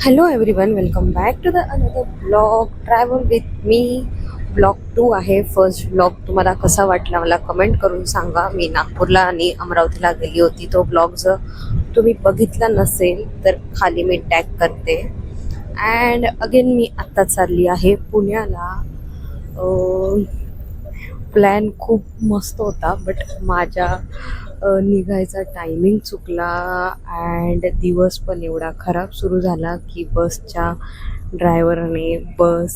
Hello everyone, welcome back to the another blog travel with me. Blog 2 आहे. First blog तुम्हाला कसा वाटला मला कमेंट करून सांगा. मी नागपूरला आणि अमरावतीला गेली होती. तो ब्लॉग जर तुम्ही बघितला नसेल तर खाली मी टॅग करते. अँड अगेन मी आत्ता चालली आहे पुण्याला. प्लॅन खूप मस्त होता, बट माझ्या निघायचा टायमिंग चुकला अँड दिवस पण एवढा खराब सुरू झाला की बसच्या ड्रायव्हरने बस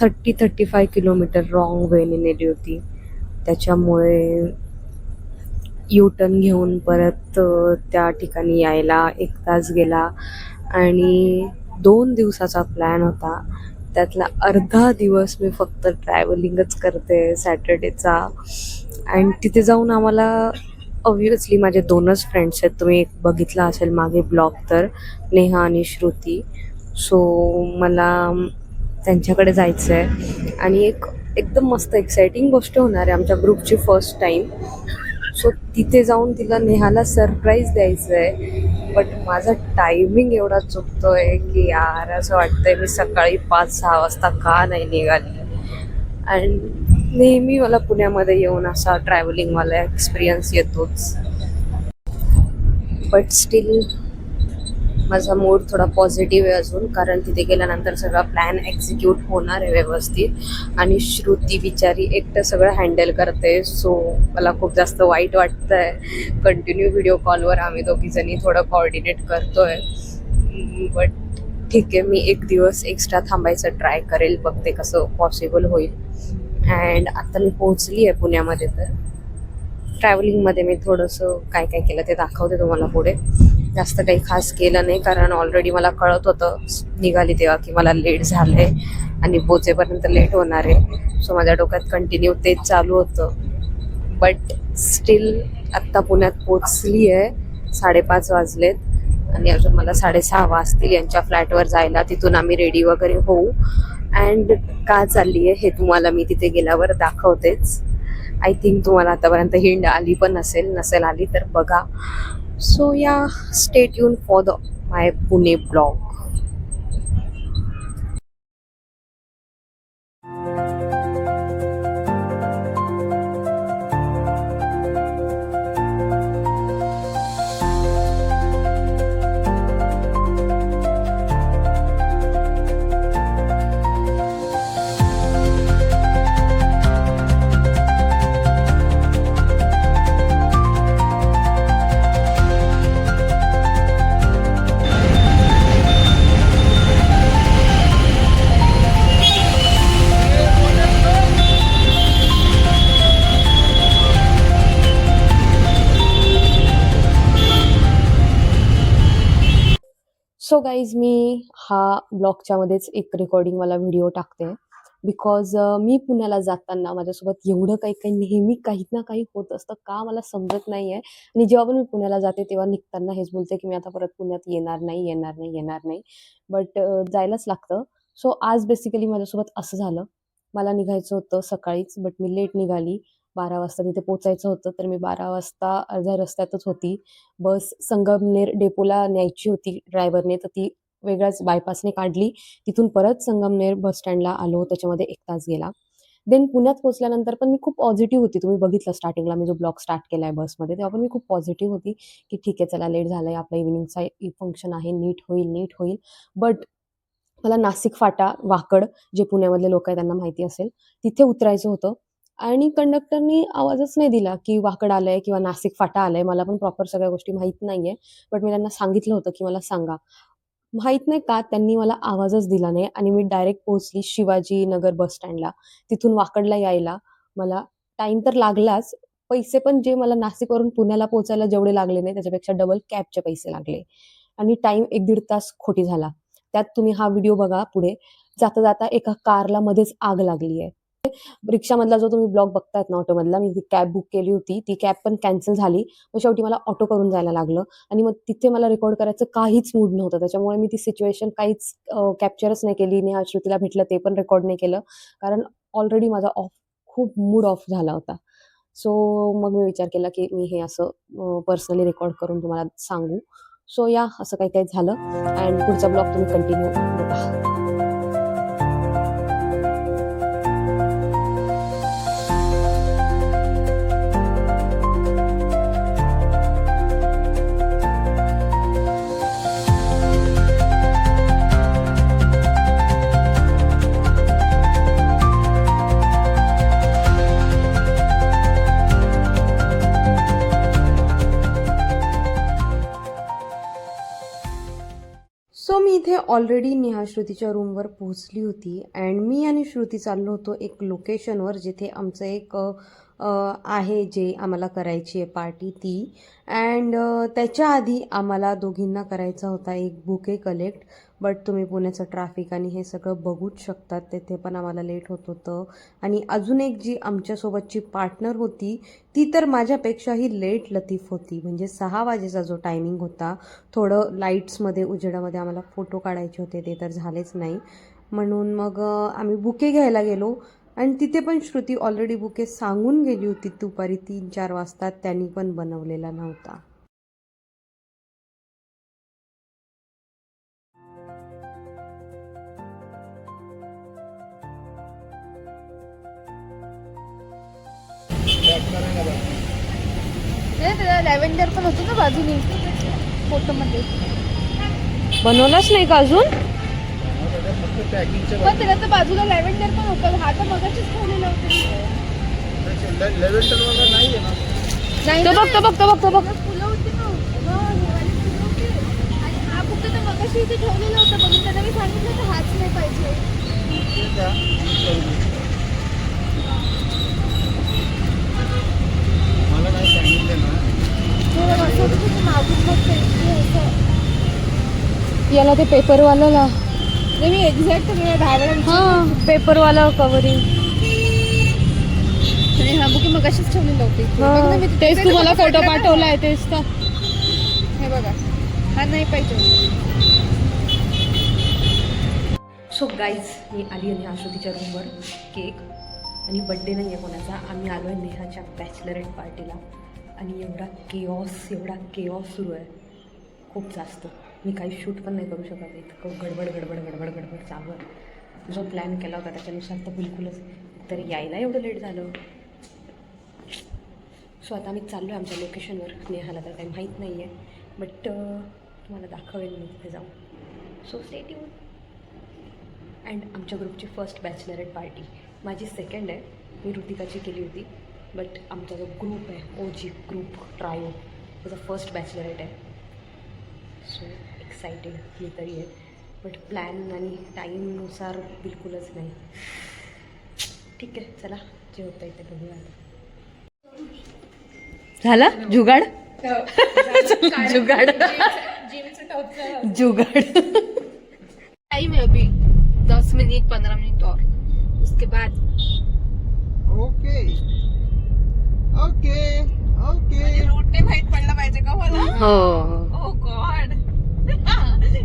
35 किलोमीटर रॉंग वेने नेली होती. त्याच्यामुळे यू टर्न घेऊन परत त्या ठिकाणी यायला 1 तास गेला आणि 2 दिवसाचा प्लॅन होता. त्यातला अर्धा दिवस मी फक्त ट्रॅव्हलिंगच करते सॅटर्डेचा. अँड तिथे जाऊन आम्हाला ऑब्व्हियसली माझे 2च फ्रेंड्स आहेत. तुम्ही एक बघितला असेल मागे ब्लॉग, तर नेहा आणि श्रुती. सो मला त्यांच्याकडे जायचं आहे आणि एकदम मस्त एक्साइटिंग गोष्ट होणार आहे आमच्या ग्रुपची फर्स्ट टाईम. सो तिथे जाऊन तिला नेहाला सरप्राईज द्यायचं आहे. बट माझा टायमिंग एवढा चुकतो आहे की यार असं वाटतंय मी सकाळी 5-6 वाजता का नाही निघाली. आणि नेहमी मला पुण्यामध्ये येऊन असा ट्रॅव्हलिंगवाला एक्सपिरियन्स येतोच. बट स्टील माझा मूड थोडा पॉझिटिव्ह आहे अजून, कारण तिथे गेल्यानंतर सगळा प्लॅन एक्झिक्यूट होणार आहे व्यवस्थित. आणि श्रुती बिचारी एकटं सगळं हँडल करते. सो मला खूप जास्त वाईट वाटतं आहे. कंटिन्यू व्हिडिओ कॉलवर आम्ही दोघीजणी थोडं कॉर्डिनेट करतो आहे. बट ठीक आहे, मी 1 दिवस एक्स्ट्रा थांबायचं ट्राय करेल, बघते कसं पॉसिबल होईल. अँड आता मी पोहोचली आहे पुण्यामध्ये. तर ट्रॅव्हलिंगमध्ये मी थोडंसं काय काय केलं ते दाखवते तुम्हाला पुढे. जास्त काही खास केलं नाही, कारण ऑलरेडी मला कळत होतं निघाली तेव्हा की मला लेट झालं आहे आणि पोचेपर्यंत लेट होणार आहे. सो माझ्या डोक्यात कंटिन्यू तेच चालू होतं. बट स्टील आत्ता पुण्यात पोचली आहे. 5:30 वाजलेत आणि अजून मला 6:30 वाजतील यांच्या फ्लॅटवर जायला. तिथून आम्ही रेडी वगैरे होऊ. अँड का चालली आहे हे तुम्हाला मी तिथे गेल्यावर दाखवतेच. आय थिंक तुम्हाला आतापर्यंत हिंड आली पण नसेल आली तर बघा. सो या, stay tune for the my Pune blog. So guys, मी हा ब्लॉगच्या मध्येच एक रेकॉर्डिंगवाला व्हिडिओ टाकते. बिकॉज मी पुण्याला जाताना माझ्यासोबत एवढं काही काही नेहमी काही ना काही होत असतं, का मला समजत नाही आहे. आणि जेव्हा पण मी पुण्याला जाते तेव्हा निघताना हेच बोलते की मी आता परत पुण्यात येणार नाही. बट जायलाच लागतं. सो आज बेसिकली माझ्यासोबत असं झालं. मला निघायचं होतं सकाळीच, बट मी लेट निघाली. 12 वाजता तिथे पोचायचं होतं, तर मी 12 वाजता अर्ध्या रस्त्यातच होती. बस संगमनेर डेपोला न्यायची होती ड्रायव्हरने, तर ती वेगळ्याच बायपासने काढली. तिथून परत संगमनेर बस स्टँडला आलो. त्याच्यामध्ये 1 तास गेला. देन पुण्यात पोहोचल्यानंतर पण मी खूप पॉझिटिव्ह होती. तुम्ही बघितलं स्टार्टिंगला मी जो ब्लॉग स्टार्ट केला आहे बसमध्ये, तेव्हा पण मी खूप पॉझिटिव्ह होती की ठीक आहे, चला लेट झालं आहे, आपला इव्हिनिंगचा फंक्शन आहे, नीट होईल. बट मला नाशिक फाटा, वाकड, जे पुण्यामधले लोक आहेत त्यांना माहिती असेल, तिथे उतरायचं होतं. आणि कंडक्टरनी आवाजच नाही दिला की वाकड आलंय किंवा नाशिक फाटा आलाय. मला पण प्रॉपर सगळ्या गोष्टी माहीत नाहीये. बट मी त्यांना सांगितलं होतं की मला सांगा. माहीत नाही का त्यांनी मला आवाजच दिला नाही आणि मी डायरेक्ट पोहोचली शिवाजीनगर बस स्टँडला. तिथून वाकडला यायला मला टाईम तर लागलाच. पैसे पण जे मला नाशिकवरून पुण्याला पोहोचायला जेवढे लागले नाही, त्याच्यापेक्षा डबल कॅबचे पैसे लागले. आणि टाईम 1-1.5 तास खोटी झाला. त्यात तुम्ही हा व्हिडिओ बघा पुढे. जाता-जाता एका कारला मध्येच आग लागली आहे. रिक्षामधला जो तुम्ही ब्लॉग बघतायत ना, ऑटोमधला, मी ती कॅब बुक केली होती. ती कॅब पण कॅन्सल झाली. मग शेवटी मला ऑटो करून जायला लागलं. आणि मग तिथे मला रेकॉर्ड करायचं काहीच मूड नव्हतं. त्याच्यामुळे मी ती सिच्युएशन काहीच कॅप्चरच नाही केली. नेहा श्रुतीला भेटलं ते पण रेकॉर्ड नाही केलं. कारण ऑलरेडी माझा खूप मूड ऑफ झाला होता. सो मग मी विचार केला की मी हे असं पर्सनली रेकॉर्ड करून तुम्हाला सांगू. सो या असं काही काही झालं अँड पुढचा ब्लॉग तुम्ही कंटिन्यू बघा. सो मी इथे ऑलरेडी नेहा श्रुतीच्या रूमवर पोहोचली होती अँड मी आणि श्रुती चाललो होतो एक लोकेशनवर जिथे आमचं एक आहे जे आम्हाला करायची आहे पार्टी ती अँड त्याच्या आधी आम्हाला दोघींना करायचा होता एक बुके कलेक्ट. बट तुम्ही पुण्याचं ट्रॅफिक आणि हे सगळं बघूच शकतात, तेथे पण आम्हाला लेट होत होतं. आणि अजून एक जी आमच्यासोबतची पार्टनर होती ती तर माझ्यापेक्षाही लेट लतीफ होती. म्हणजे 6 वाजेचा जो टायमिंग होता, थोडं लाईट्समध्ये उजेडामध्ये आम्हाला फोटो काढायचे होते, ते तर झालेच नाही. म्हणून मग आम्ही बुके घ्यायला गेलो आणि तिथे पण श्रुती ऑलरेडी बुके सांगून गेली होती दुपारी 3-4 वाजता, त्यांनी पण बनवलेला नव्हता. लॅव्हेंडर पण होतं ना बाजूने फोटोमध्ये. बनवलाच नाही का अजून? पण त्याला तर बाजूला लॅव्हेंडर पण होतं. हा तर मगाशीच ठेवलेला होता. लॅव्हेंडर वाला नाही आहे ना. नाही तो बघ फुलं होती ना. हिरवाली फुलं होती. आणि हा फक्त तर मगाशी इथे ठेवलेला होता. म्हणून त्याला मी सांगितलं तर हाच नाही पाहिजे. ठीक आहे. मला नाही सांगितलं ना. असं होतं की मागून मग असं. याला ते पेपरवाला मी एक्झॅक्ट हां पेपरवाला कवरिंग आणि हा बुके मग अशीच ठेवलेलं होते. तेच तुम्हाला फोटो पाठवलाय तेच तर. हे बघा, हा नाही पाहिजे. सो गाईज मी आली आहे नेहा श्रुतीच्या रूमवर. केक आणि बड्डे नाही आहे कोणाचा. आम्ही आलो आहे नेहाच्या बॅचलरेट पार्टीला आणि एवढा केओस सुरू आहे खूप जास्त. मी काही शूट पण नाही करू शकत. इतकं गडबड चालू आहे. जो प्लॅन केला होता त्याच्यानुसार तर बिलकुलच. तर यायला एवढं लेट झालं. सो आता आम्ही चाललो आहे आमच्या लोकेशनवर. नेहाला तर काही माहीत नाही आहे बट तुम्हाला दाखवेल मी तिथे जाऊन. So stay tune. अँड आमच्या ग्रुपची फर्स्ट बॅचलरेट पार्टी. माझी सेकंड आहे. मी ऋतिकाची केली होती बट आमचा जो ग्रुप आहे OG ग्रुप ट्रायो त्याचा फर्स्ट बॅचलरेट आहे. सो एक्सायटेड मी तरी आहे बट प्लॅन आणि टाईमनुसार बिलकुलच नाही. ठीक आहे चला जे होतं आहे ते बघूया. झाला जुगाड टाइम है अभी 10 मिनट 15 मिनट और उसके बाद ओके ओके ओके. रूट नाही माहित पडला पाहिजे का मला. हो ओ गॉड.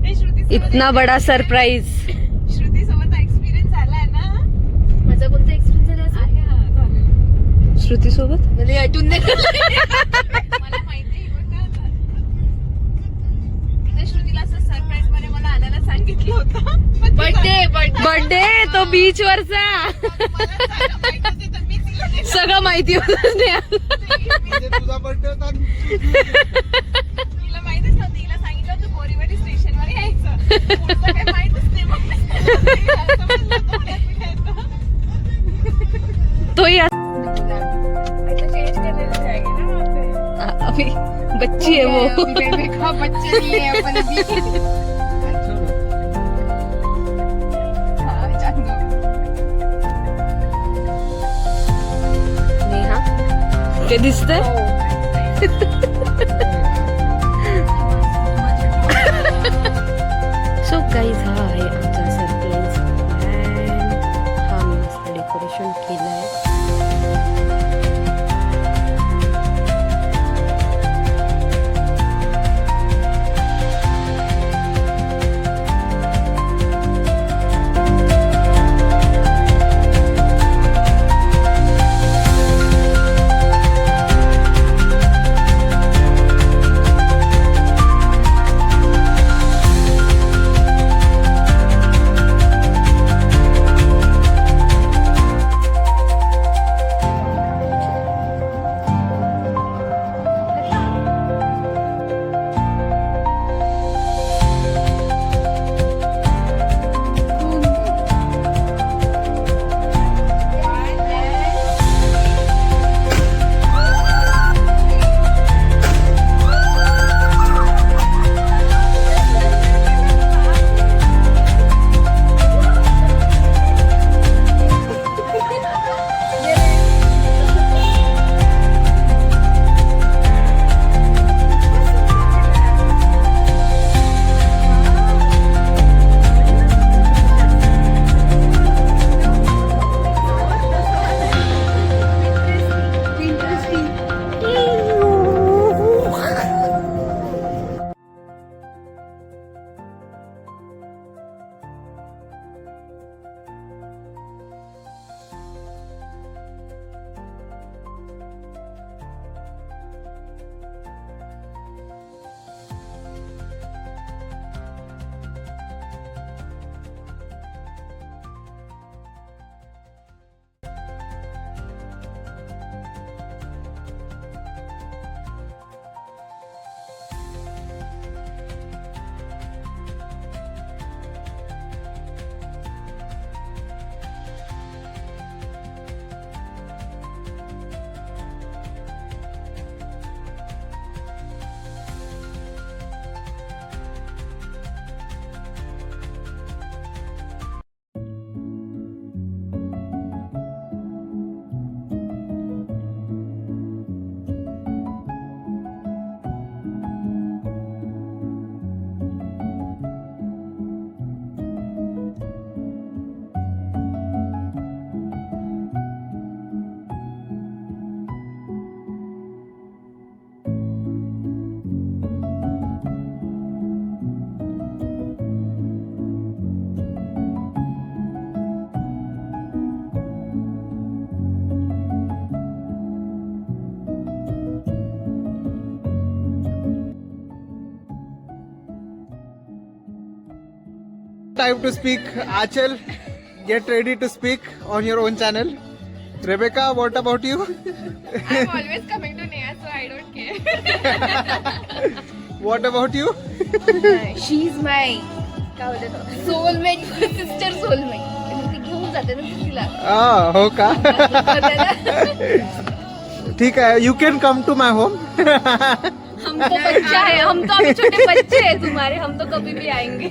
हे श्रुती इतना बडा सरप्राईज. श्रुती सोबत एक्सपिरियन्स झालाय ना. माझा कोणता एक्सपिरियन्स झाला आहे? श्रुती सोबत मला आठवून नाही. मला माहिती आहे बघा. श्रुतीला असं सरप्राईज मध्ये मला आणायला सांगितलं होतं. बर्थडे तो बीच वरचा सगळं माहिती होतं. तुझा बर्थडे होता. तिला माहितच नव्हतं. तिला सांगितलं होतं बोरीवली स्टेशनवर यायचं. पुढचं काही माहितच नाही. तोही चेंज करने जाएगी ना. अभी बच्ची है वो. बेबी का बच्चे नहीं है अपन अभी. हाँ, जान दो. नेहा ते दिसतंय. सो गाईज हा आहे आमचा सरप्राईज प्लॅन. हा मी मस्त डेकोरेशन केलं आहे. time to speak. Achal, get ready to speak on your own channel. Rebecca, what about you? I'm always coming to Neha, so I don't care. What about you? She's my काय बोलतात soulmate sister soulmate ती घेऊन जाते ना तिला हो का? ठीक आहे. You can come to my home. हम तो बच्चा है, हम तो अभी छोटे बच्चे हैं तुम्हारे, हम तो कभी भी आएंगे.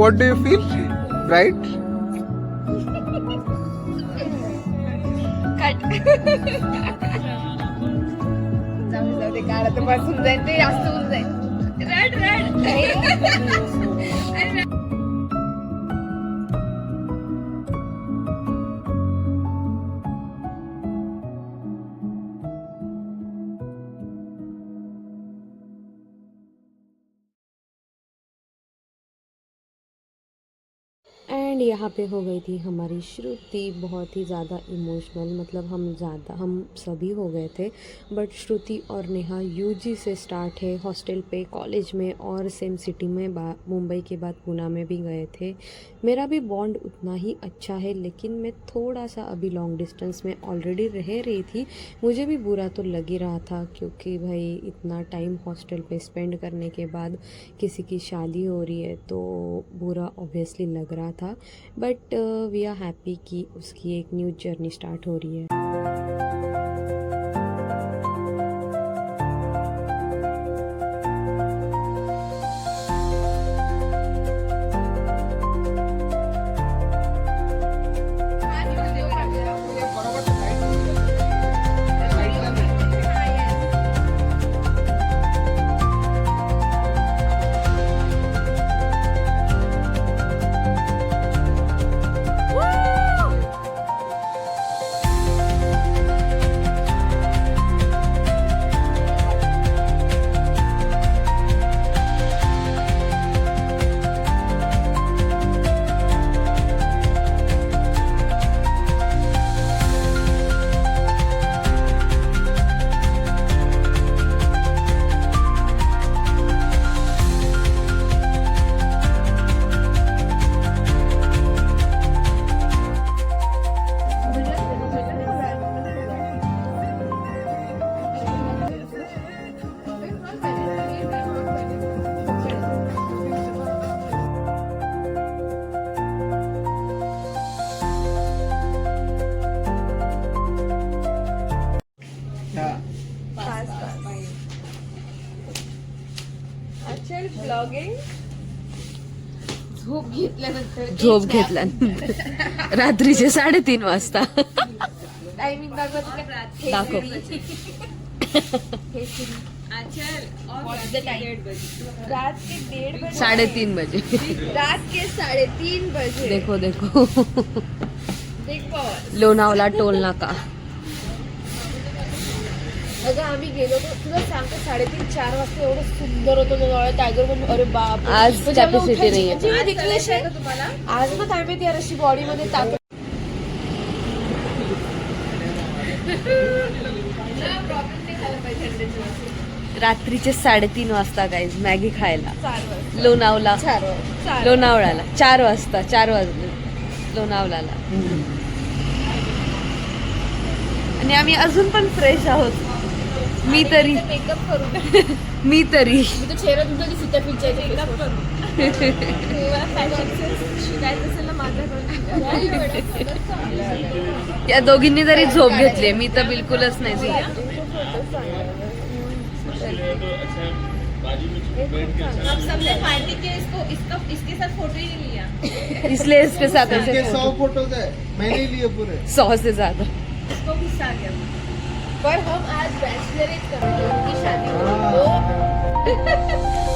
What do you feel? Right? जाऊ दे काढा तर बसून जाईल ते जास्त होऊन जाईल. रड एंड यहाँ पे हो गई थी हमारी श्रुति बहुत ही ज़्यादा इमोशनल, मतलब हम सभी हो गए थे, बट श्रुति और नेहा यूजी से स्टार्ट है, हॉस्टल पे, कॉलेज में और सेम सिटी में, मुंबई के बाद पुणे में भी गए थे. मेरा भी बॉन्ड उतना ही अच्छा है, लेकिन मैं थोड़ा सा अभी लॉन्ग डिस्टेंस में ऑलरेडी रह रही थी. मुझे भी बुरा तो लग ही रहा था, क्योंकि भाई इतना टाइम हॉस्टल पे स्पेंड करने के बाद किसी की शादी हो रही है तो बुरा ऑब्वियसली लग रहा था. बट वी आर हैप्पी कि उसकी एक न्यू जर्नी स्टार्ट हो रही है. झोप घेतल्यानंतर रात्रीचे 3:30 वाजता. टायमिंग दाखव. रात के 1:30 बजे. 3:30 बजे. रात के 3:30 बजे. देखो देखो लोणावळा टोल नाका. अगं आम्ही गेलो तर तुला सांगतो 3:30-4 वाजता एवढं सुंदर होतं लोणावळा टायगर पण. अरे बाप, आज कॅपॅसिटी नाहीये. मी दिखलेश आहे का तुम्हाला आज मग काय माहिती यार अशी बॉडी मध्ये ताकद. रात्रीचे 3:30 वाजता गाईज मॅगी खायला 4 वाजता. लोणावळा 4 वाजता. लोणावळ्याला 4 वाजता 4 वाजले लोणावळ्याला. आणि आम्ही अजून पण फ्रेश आहोत. मी तरी मेकअप करून मी तरी मी तर चेहरा तुमचा दिसत पिक्चर मेकअप करून मला फॅशन शिकायचं असेल ना माझ्याकडून. या दोघींनी तरी झोप घेतली, मी तर बिलकुलच नाही झोप. हम सबने पार्टी के इसके साथ फोटो ही नहीं लिया. इसलिए इसके साथ इनके ऐसे 100 फोटोज है. मैंने ही लिए पूरे. 100 से ज्यादा. इसको गुस्सा आ गया. पर हम आज बैचलरेट कर रहे हैं उनकी शादी को.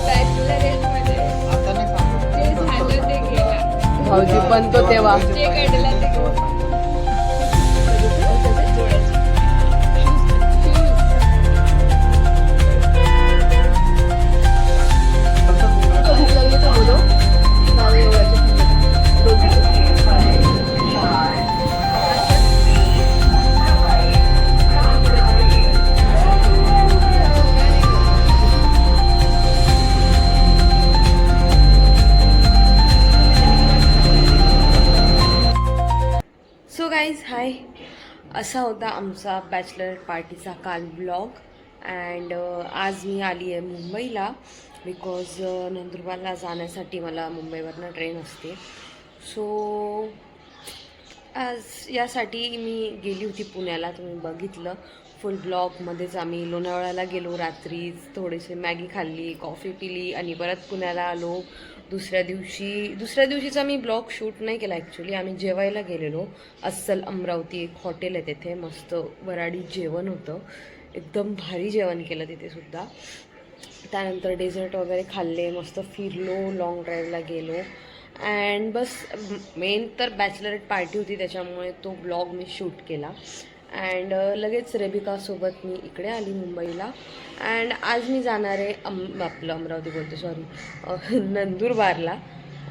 बैचलरेट मध्ये आता नाही सांगत. जे झालं ते गेलं. भाऊजी पण तो तेव्हा जे घडलं ते असा होता आमचा बॅचलर पार्टीचा काल ब्लॉग. अँड आज मी आली आहे मुंबईला बिकॉज नंदुरबारला जाण्यासाठी मला मुंबईवरनं ट्रेन असते. सो आज यासाठी मी गेली होती पुण्याला. तुम्ही बघितलं फुल ब्लॉगमध्येच. आम्ही लोणावळ्याला गेलो, रात्री थोडेसे मॅगी खाल्ली, कॉफी पिली आणि परत पुण्याला आलो. दुसऱ्या दिवशीचा मी ब्लॉग शूट नाही केला ॲक्च्युली. आम्ही जेवायला गेलेलो. अस्सल अमरावती एक हॉटेल आहे, तिथे मस्त वराडी जेवण होतं. एकदम भारी जेवण केलं तिथेसुद्धा. त्यानंतर डेझर्ट वगैरे खाल्ले, मस्त फिरलो, लाँग ड्राईव्हला गेलो. अँड बस मेन तर बॅचलरेट पार्टी होती त्याच्यामुळे तो ब्लॉग मी शूट केला. अँड लगेच रेबिकासोबत मी इकडे आली मुंबईला. अँड आज मी जाणार आहे आपलं अमरावती बोलते सॉरी नंदुरबारला.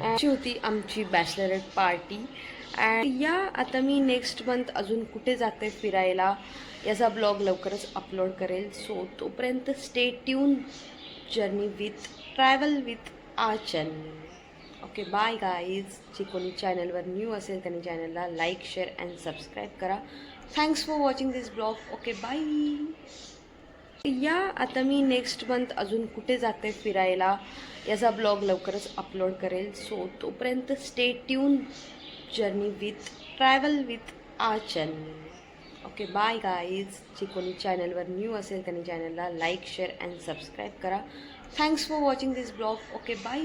अशी होती आमची बॅचलरेट पार्टी. अँड आता मी नेक्स्ट मंथ अजून कुठे जाते फिरायला याचा ब्लॉग लवकरच अपलोड करेल. सो तोपर्यंत stay tune, journey with travel with Achal. Okay bye guys. जे कोणी चॅनलवर न्यू असेल त्यांनी चॅनलला लाईक, शेअर अँड सबस्क्राईब करा. Thanks for watching this blog. Okay bye. आता मी नेक्स्ट मंथ अजून कुठे जाते फिरायला याचा ब्लॉग लवकरच अपलोड करेल. सो तोपर्यंत stay tune, journey with travel with Achal. Okay bye guys. जे कोणी चॅनलवर न्यू असेल त्यांनी चॅनलला लाईक, शेअर अँड सबस्क्राईब करा. Thanks for watching this blog. Okay bye.